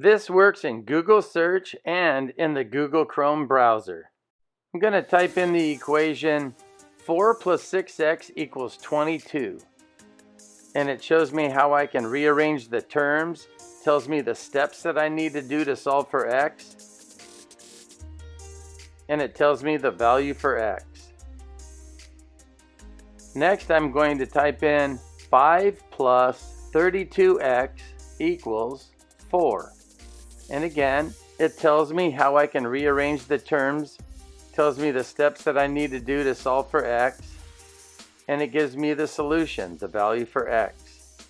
This works in Google Search and in the Google Chrome browser. I'm going to type in the equation 4 plus 6x equals 22. And it shows me how I can rearrange the terms, tells me the steps that I need to do to solve for x, and it tells me the value for x. Next, I'm going to type in 5 plus 32x equals 4. And again, it tells me how I can rearrange the terms, tells me the steps that I need to do to solve for x, and it gives me the solution, the value for x.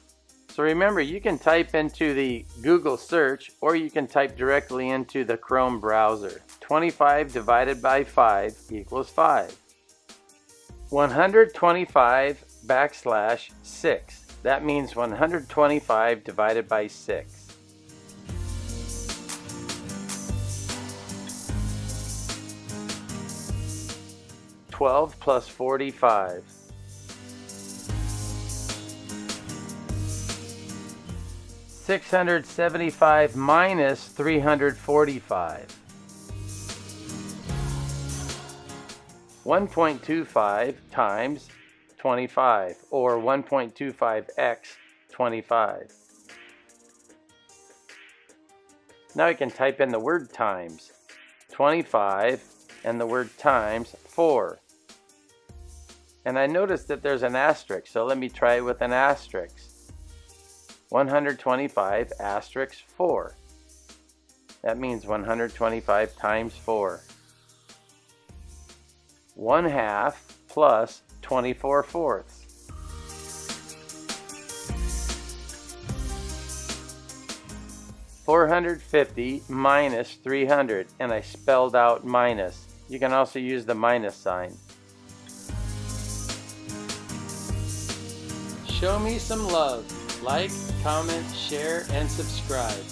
So remember, you can type into the Google search or you can type directly into the Chrome browser. 25 divided by 5 equals 5. 125 backslash 6. That means 125 divided by 6. $12 plus 45. 675 minus 345. 1.25 times 25, or 1.25x 25. Now I can type in the word times. 25 and the word times 4. And I noticed that there's an asterisk, so let me try it with an asterisk. 125 asterisk 4. That means 125 times 4. 1/2 plus 24/4. 450 minus 300, and I spelled out minus. You can also use the minus sign. Show me some love. Like, comment, share, and subscribe.